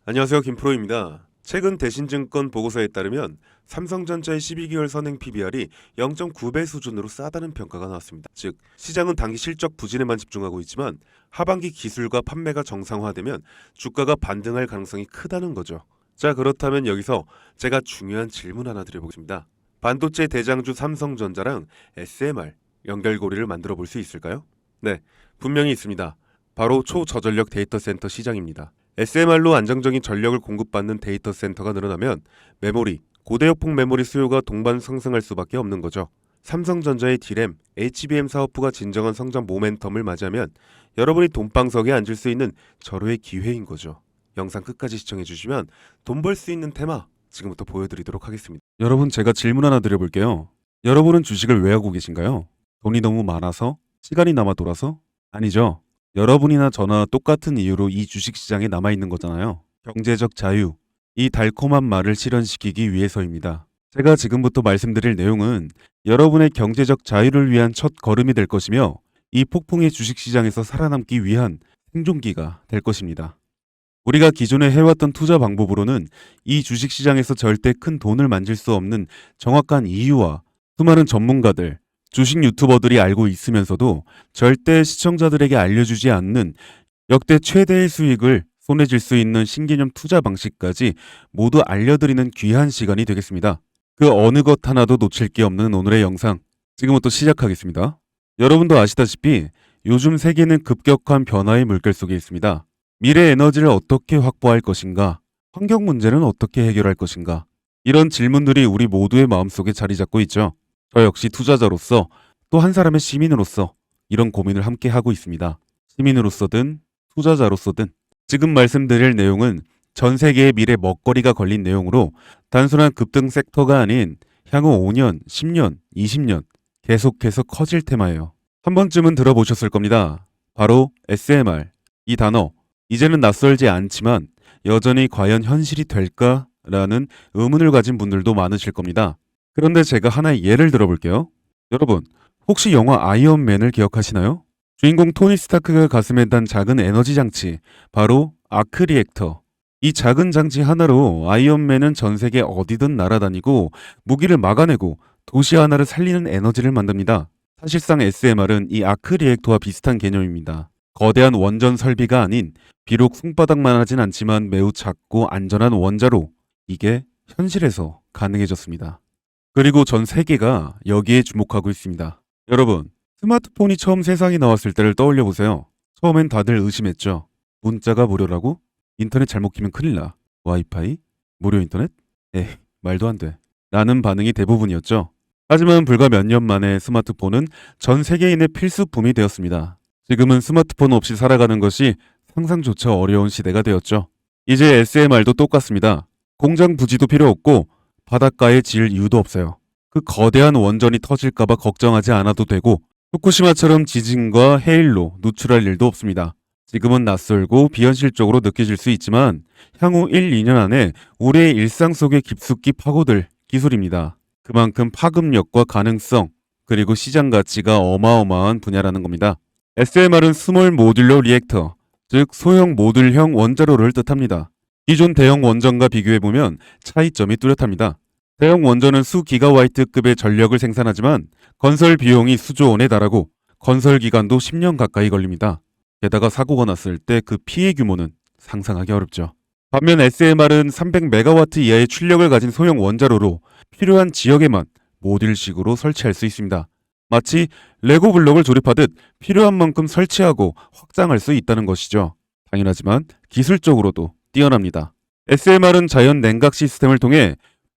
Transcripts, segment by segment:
안녕하세요. 김프로입니다. 최근 대신증권 보고서에 따르면 삼성전자의 12개월 선행 PBR이 0.9배 수준으로 싸다는 평가가 나왔습니다. 즉, 시장은 단기 실적 부진에만 집중하고 있지만 하반기 기술과 판매가 정상화되면 주가가 반등할 가능성이 크다는 거죠. 자, 그렇다면 여기서 제가 중요한 질문 하나 드려보겠습니다. 반도체 대장주 삼성전자랑 SMR 연결고리를 만들어 볼 수 있을까요? 네, 분명히 있습니다. 바로 초저전력 데이터 센터 시장입니다. SMR로 안정적인 전력을 공급받는 데이터 센터가 늘어나면 메모리, 고대역폭 메모리 수요가 동반 상승할 수밖에 없는 거죠. 삼성전자의 D램, HBM 사업부가 진정한 성장 모멘텀을 맞이하면 여러분이 돈방석에 앉을 수 있는 절호의 기회인 거죠. 영상 끝까지 시청해주시면 돈 벌 수 있는 테마 지금부터 보여드리도록 하겠습니다. 여러분, 제가 질문 하나 드려볼게요. 여러분은 주식을 왜 하고 계신가요? 돈이 너무 많아서? 시간이 남아 돌아서? 아니죠. 여러분이나 저나 똑같은 이유로 이 주식시장에 남아있는 거잖아요. 경제적 자유, 이 달콤한 말을 실현시키기 위해서입니다. 제가 지금부터 말씀드릴 내용은 여러분의 경제적 자유를 위한 첫 걸음이 될 것이며 이 폭풍의 주식시장에서 살아남기 위한 생존기가 될 것입니다. 우리가 기존에 해왔던 투자 방법으로는 이 주식시장에서 절대 큰 돈을 만질 수 없는 정확한 이유와 수많은 전문가들, 주식 유튜버들이 알고 있으면서도 절대 시청자들에게 알려주지 않는 역대 최대의 수익을 손에 쥘 수 있는 신개념 투자 방식까지 모두 알려드리는 귀한 시간이 되겠습니다. 그 어느 것 하나도 놓칠 게 없는 오늘의 영상, 지금부터 시작하겠습니다. 여러분도 아시다시피 요즘 세계는 급격한 변화의 물결 속에 있습니다. 미래 에너지를 어떻게 확보할 것인가? 환경 문제는 어떻게 해결할 것인가? 이런 질문들이 우리 모두의 마음속에 자리 잡고 있죠. 저 역시 투자자로서 또 한 사람의 시민으로서 이런 고민을 함께 하고 있습니다. 시민으로서든 투자자로서든 지금 말씀드릴 내용은 전 세계의 미래 먹거리가 걸린 내용으로 단순한 급등 섹터가 아닌 향후 5년, 10년, 20년 계속해서 커질 테마예요. 한 번쯤은 들어보셨을 겁니다. 바로 SMR. 이 단어. 이제는 낯설지 않지만 여전히 과연 현실이 될까라는 의문을 가진 분들도 많으실 겁니다. 그런데 제가 하나의 예를 들어볼게요. 여러분, 혹시 영화 아이언맨을 기억하시나요? 주인공 토니 스타크가 가슴에 단 작은 에너지 장치, 바로 아크 리액터. 이 작은 장치 하나로 아이언맨은 전 세계 어디든 날아다니고 무기를 막아내고 도시 하나를 살리는 에너지를 만듭니다. 사실상 SMR은 이 아크 리액터와 비슷한 개념입니다. 거대한 원전 설비가 아닌 비록 손바닥만 하진 않지만 매우 작고 안전한 원자로 이게 현실에서 가능해졌습니다. 그리고 전 세계가 여기에 주목하고 있습니다. 여러분, 스마트폰이 처음 세상에 나왔을 때를 떠올려 보세요. 처음엔 다들 의심했죠. 문자가 무료라고? 인터넷 잘못 키면 큰일 나. 와이파이? 무료 인터넷? 에이, 말도 안 돼. 라는 반응이 대부분이었죠. 하지만 불과 몇 년 만에 스마트폰은 전 세계인의 필수품이 되었습니다. 지금은 스마트폰 없이 살아가는 것이 상상조차 어려운 시대가 되었죠. 이제 SMR도 똑같습니다. 공장 부지도 필요 없고 바닷가에 질 이유도 없어요. 그 거대한 원전이 터질까봐 걱정하지 않아도 되고 후쿠시마처럼 지진과 해일로 누출할 일도 없습니다. 지금은 낯설고 비현실적으로 느껴질 수 있지만 향후 1, 2년 안에 우리의 일상 속에 깊숙이 파고들 기술입니다. 그만큼 파급력과 가능성 그리고 시장 가치가 어마어마한 분야라는 겁니다. SMR은 스몰 모듈러 리액터, 즉 소형 모듈형 원자로를 뜻합니다. 기존 대형 원전과 비교해보면 차이점이 뚜렷합니다. 대형 원전은 수 기가와이트급의 전력을 생산하지만 건설 비용이 수조 원에 달하고 건설 기간도 10년 가까이 걸립니다. 게다가 사고가 났을 때 그 피해 규모는 상상하기 어렵죠. 반면 SMR은 300메가와트 이하의 출력을 가진 소형 원자로로 필요한 지역에만 모듈식으로 설치할 수 있습니다. 마치 레고 블록을 조립하듯 필요한 만큼 설치하고 확장할 수 있다는 것이죠. 당연하지만 기술적으로도 뛰어납니다. SMR은 자연 냉각 시스템을 통해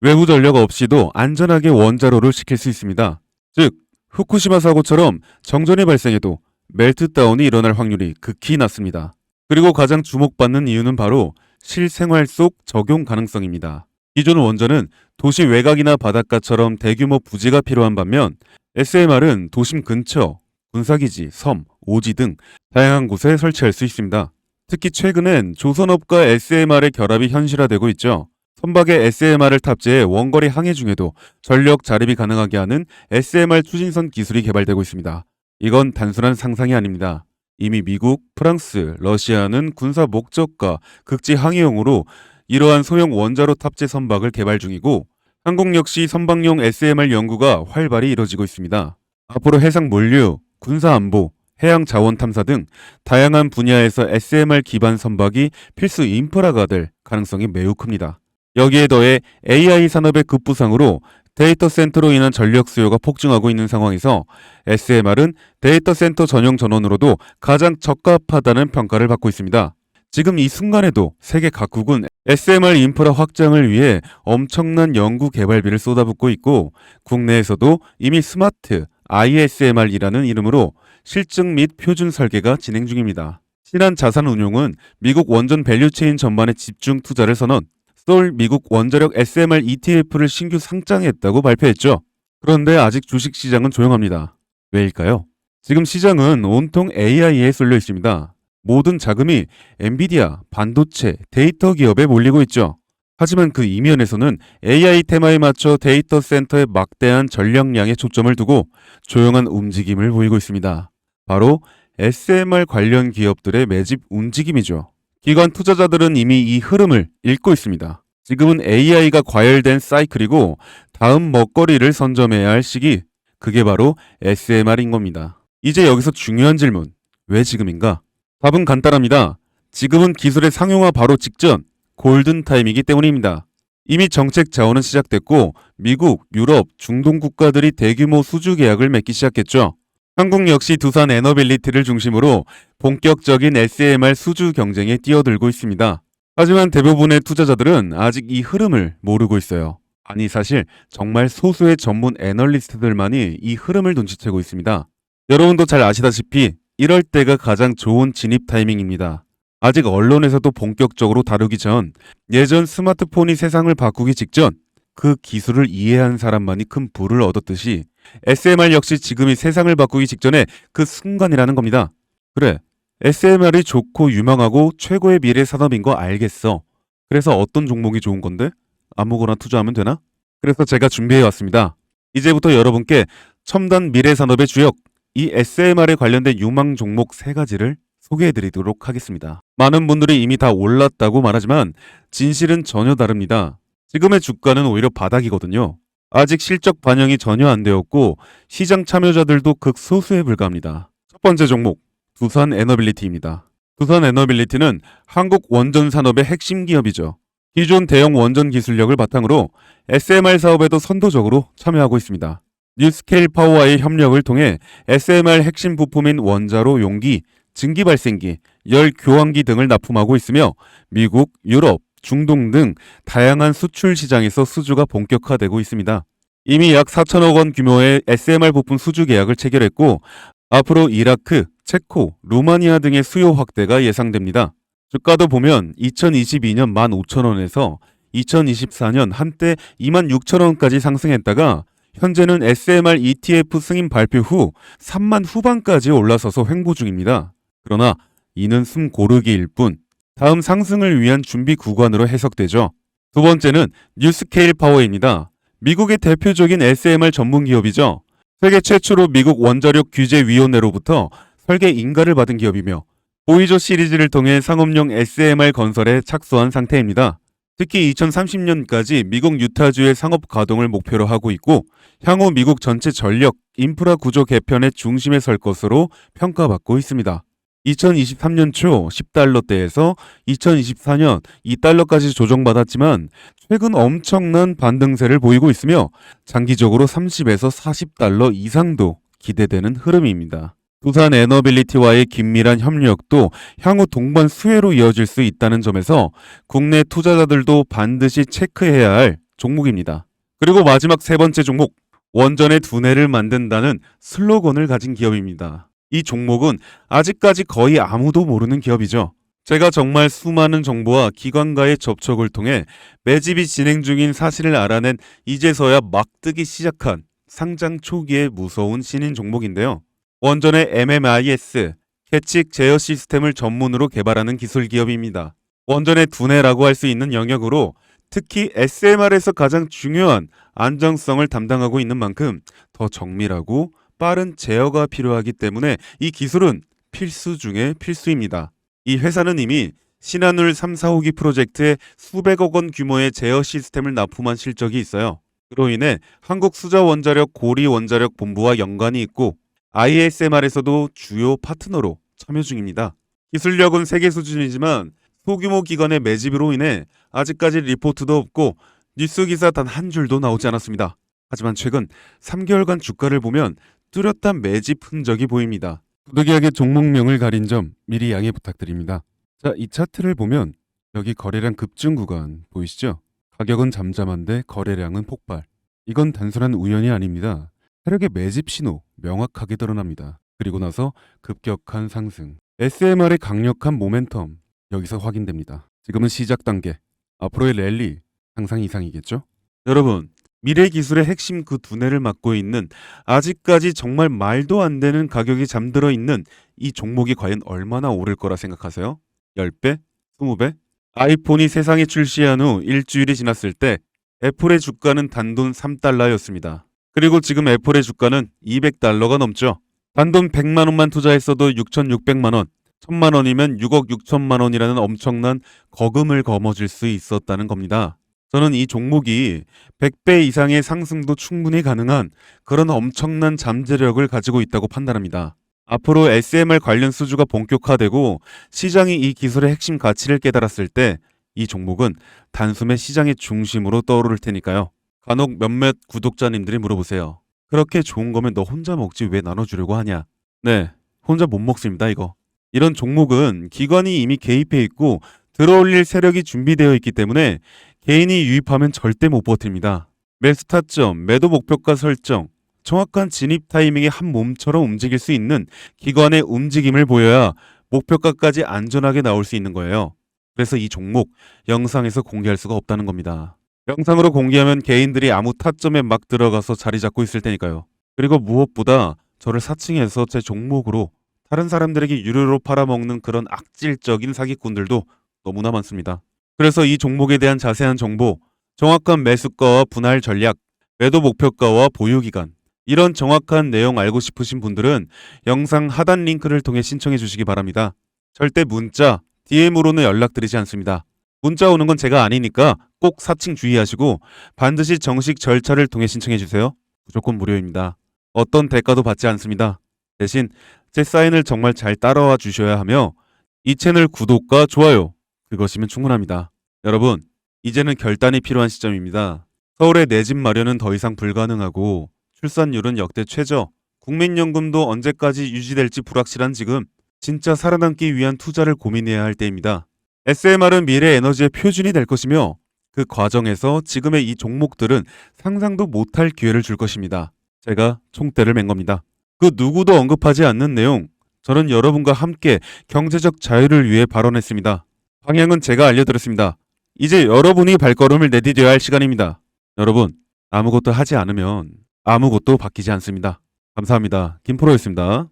외부 전력 없이도 안전하게 원자로를 식힐 수 있습니다. 즉, 후쿠시마 사고처럼 정전이 발생해도 멜트다운이 일어날 확률이 극히 낮습니다. 그리고 가장 주목받는 이유는 바로 실생활 속 적용 가능성입니다. 기존 원전은 도시 외곽이나 바닷가처럼 대규모 부지가 필요한 반면 SMR은 도심 근처, 군사기지, 섬, 오지 등 다양한 곳에 설치할 수 있습니다. 특히 최근엔 조선업과 SMR의 결합이 현실화되고 있죠. 선박에 SMR을 탑재해 원거리 항해 중에도 전력 자립이 가능하게 하는 SMR 추진선 기술이 개발되고 있습니다. 이건 단순한 상상이 아닙니다. 이미 미국, 프랑스, 러시아는 군사 목적과 극지 항해용으로 이러한 소형 원자로 탑재 선박을 개발 중이고 한국 역시 선박용 SMR 연구가 활발히 이뤄지고 있습니다. 앞으로 해상 물류, 군사 안보, 해양 자원 탐사 등 다양한 분야에서 SMR 기반 선박이 필수 인프라가 될 가능성이 매우 큽니다. 여기에 더해 AI 산업의 급부상으로 데이터 센터로 인한 전력 수요가 폭증하고 있는 상황에서 SMR은 데이터 센터 전용 전원으로도 가장 적합하다는 평가를 받고 있습니다. 지금 이 순간에도 세계 각국은 SMR 인프라 확장을 위해 엄청난 연구 개발비를 쏟아붓고 있고 국내에서도 이미 스마트 ISMR이라는 이름으로 실증 및 표준 설계가 진행 중입니다. 신한 자산운용은 미국 원전 밸류체인 전반에 집중 투자를 선언, 서울 미국 원자력 SMR ETF를 신규 상장했다고 발표했죠. 그런데 아직 주식시장은 조용합니다. 왜일까요? 지금 시장은 온통 AI에 쏠려 있습니다. 모든 자금이 엔비디아, 반도체, 데이터 기업에 몰리고 있죠. 하지만 그 이면에서는 AI 테마에 맞춰 데이터 센터에 막대한 전력량에 초점을 두고 조용한 움직임을 보이고 있습니다. 바로 SMR 관련 기업들의 매집 움직임이죠. 기관 투자자들은 이미 이 흐름을 읽고 있습니다. 지금은 AI가 과열된 사이클이고 다음 먹거리를 선점해야 할 시기, 그게 바로 SMR인 겁니다. 이제 여기서 중요한 질문, 왜 지금인가? 답은 간단합니다. 지금은 기술의 상용화 바로 직전, 골든타임이기 때문입니다. 이미 정책 자원은 시작됐고 미국, 유럽, 중동 국가들이 대규모 수주 계약을 맺기 시작했죠. 한국 역시 두산 에너빌리티를 중심으로 본격적인 SMR 수주 경쟁에 뛰어들고 있습니다. 하지만 대부분의 투자자들은 아직 이 흐름을 모르고 있어요. 아니 사실 정말 소수의 전문 애널리스트들만이 이 흐름을 눈치채고 있습니다. 여러분도 잘 아시다시피 이럴 때가 가장 좋은 진입 타이밍입니다. 아직 언론에서도 본격적으로 다루기 전, 예전 스마트폰이 세상을 바꾸기 직전 그 기술을 이해한 사람만이 큰 부를 얻었듯이 SMR 역시 지금이 세상을 바꾸기 직전에 그 순간이라는 겁니다. 그래, SMR이 좋고 유망하고 최고의 미래 산업인 거 알겠어. 그래서 어떤 종목이 좋은 건데? 아무거나 투자하면 되나? 그래서 제가 준비해 왔습니다. 이제부터 여러분께 첨단 미래 산업의 주역, 이 SMR에 관련된 유망 종목 3가지를 소개해 드리도록 하겠습니다. 많은 분들이 이미 다 올랐다고 말하지만 진실은 전혀 다릅니다. 지금의 주가는 오히려 바닥이거든요. 아직 실적 반영이 전혀 안 되었고 시장 참여자들도 극소수에 불과합니다. 첫 번째 종목, 두산 에너빌리티입니다. 두산 에너빌리티는 한국 원전 산업의 핵심 기업이죠. 기존 대형 원전 기술력을 바탕으로 SMR 사업에도 선도적으로 참여하고 있습니다. 뉴스케일 파워와의 협력을 통해 SMR 핵심 부품인 원자로 용기, 증기 발생기, 열 교환기 등을 납품하고 있으며 미국, 유럽, 중동 등 다양한 수출 시장에서 수주가 본격화되고 있습니다. 이미 약 4천억 원 규모의 SMR 부품 수주 계약을 체결했고 앞으로 이라크, 체코, 루마니아 등의 수요 확대가 예상됩니다. 주가도 보면 2022년 15,000원에서 2024년 한때 26,000원까지 상승했다가 현재는 SMR ETF 승인 발표 후 3만 후반까지 올라서서 횡보 중입니다. 그러나 이는 숨 고르기일 뿐 다음 상승을 위한 준비 구간으로 해석되죠. 두 번째는 뉴스케일 파워입니다. 미국의 대표적인 SMR 전문 기업이죠. 세계 최초로 미국 원자력 규제위원회로부터 설계 인가를 받은 기업이며 보이저 시리즈를 통해 상업용 SMR 건설에 착수한 상태입니다. 특히 2030년까지 미국 유타주의 상업 가동을 목표로 하고 있고 향후 미국 전체 전력, 인프라 구조 개편의 중심에 설 것으로 평가받고 있습니다. 2023년 초 10달러대에서 2024년 2달러까지 조정받았지만 최근 엄청난 반등세를 보이고 있으며 장기적으로 30에서 40달러 이상도 기대되는 흐름입니다. 두산 에너빌리티와의 긴밀한 협력도 향후 동반 수혜로 이어질 수 있다는 점에서 국내 투자자들도 반드시 체크해야 할 종목입니다. 그리고 마지막 3번째 종목, 원전의 두뇌를 만든다는 슬로건을 가진 기업입니다. 이 종목은 아직까지 거의 아무도 모르는 기업이죠. 제가 정말 수많은 정보와 기관과의 접촉을 통해 매집이 진행 중인 사실을 알아낸 이제서야 막 뜨기 시작한 상장 초기의 무서운 신인 종목인데요. 원전의 MMIS, 계측 제어 시스템을 전문으로 개발하는 기술 기업입니다. 원전의 두뇌라고 할 수 있는 영역으로 특히 SMR에서 가장 중요한 안정성을 담당하고 있는 만큼 더 정밀하고 빠른 제어가 필요하기 때문에 이 기술은 필수 중에 필수입니다. 이 회사는 이미 신한울 3, 4호기 프로젝트에 수백억 원 규모의 제어 시스템을 납품한 실적이 있어요. 그로 인해 한국수자원자력 고리원자력본부와 연관이 있고 ISMR에서도 주요 파트너로 참여 중입니다. 기술력은 세계 수준이지만 소규모 기관의 매집으로 인해 아직까지 리포트도 없고 뉴스 기사 단 한 줄도 나오지 않았습니다. 하지만 최근 3개월간 주가를 보면 뚜렷한 매집 흔적이 보입니다. 부득이하게 종목명을 가린 점 미리 양해 부탁드립니다. 자, 이 차트를 보면 여기 거래량 급증 구간 보이시죠? 가격은 잠잠한데 거래량은 폭발. 이건 단순한 우연이 아닙니다. 세력의 매집 신호 명확하게 드러납니다. 그리고 나서 급격한 상승. SMR의 강력한 모멘텀 여기서 확인됩니다. 지금은 시작 단계. 앞으로의 랠리 상상 이상이겠죠? 여러분, 미래 기술의 핵심 그 두뇌를 맡고 있는 아직까지 정말 말도 안 되는 가격이 잠들어 있는 이 종목이 과연 얼마나 오를 거라 생각하세요? 10배? 20배? 아이폰이 세상에 출시한 후 일주일이 지났을 때 애플의 주가는 단돈 3달러였습니다. 그리고 지금 애플의 주가는 200달러가 넘죠. 단돈 100만 원만 투자했어도 6,600만 원, 1,000만 원이면 6억 6천만 원이라는 엄청난 거금을 거머쥘 수 있었다는 겁니다. 저는 이 종목이 100배 이상의 상승도 충분히 가능한 그런 엄청난 잠재력을 가지고 있다고 판단합니다. 앞으로 SMR 관련 수주가 본격화되고 시장이 이 기술의 핵심 가치를 깨달았을 때 이 종목은 단숨에 시장의 중심으로 떠오를 테니까요. 간혹 몇몇 구독자님들이 물어보세요. 그렇게 좋은 거면 너 혼자 먹지 왜 나눠주려고 하냐? 네, 혼자 못 먹습니다 이거. 이런 종목은 기관이 이미 개입해 있고 들어올릴 세력이 준비되어 있기 때문에 개인이 유입하면 절대 못 버팁니다. 매수 타점, 매도 목표가 설정, 정확한 진입 타이밍에 한 몸처럼 움직일 수 있는 기관의 움직임을 보여야 목표가까지 안전하게 나올 수 있는 거예요. 그래서 이 종목 영상에서 공개할 수가 없다는 겁니다. 영상으로 공개하면 개인들이 아무 타점에 막 들어가서 자리 잡고 있을 테니까요. 그리고 무엇보다 저를 사칭해서 제 종목으로 다른 사람들에게 유료로 팔아먹는 그런 악질적인 사기꾼들도 너무나 많습니다. 그래서 이 종목에 대한 자세한 정보, 정확한 매수가와 분할 전략, 매도 목표가와 보유 기간, 이런 정확한 내용 알고 싶으신 분들은 영상 하단 링크를 통해 신청해 주시기 바랍니다. 절대 문자, DM으로는 연락드리지 않습니다. 문자 오는 건 제가 아니니까 꼭 사칭 주의하시고 반드시 정식 절차를 통해 신청해 주세요. 무조건 무료입니다. 어떤 대가도 받지 않습니다. 대신 제 사인을 정말 잘 따라와 주셔야 하며 이 채널 구독과 좋아요, 그것이면 충분합니다. 여러분, 이제는 결단이 필요한 시점입니다. 서울의 내 집 마련은 더 이상 불가능하고 출산율은 역대 최저, 국민연금도 언제까지 유지될지 불확실한 지금 진짜 살아남기 위한 투자를 고민해야 할 때입니다. SMR은 미래 에너지의 표준이 될 것이며 그 과정에서 지금의 이 종목들은 상상도 못할 기회를 줄 것입니다. 제가 총대를 맨 겁니다. 그 누구도 언급하지 않는 내용, 저는 여러분과 함께 경제적 자유를 위해 발언했습니다. 방향은 제가 알려드렸습니다. 이제 여러분이 발걸음을 내디뎌야 할 시간입니다. 여러분, 아무것도 하지 않으면 아무것도 바뀌지 않습니다. 감사합니다. 김프로였습니다.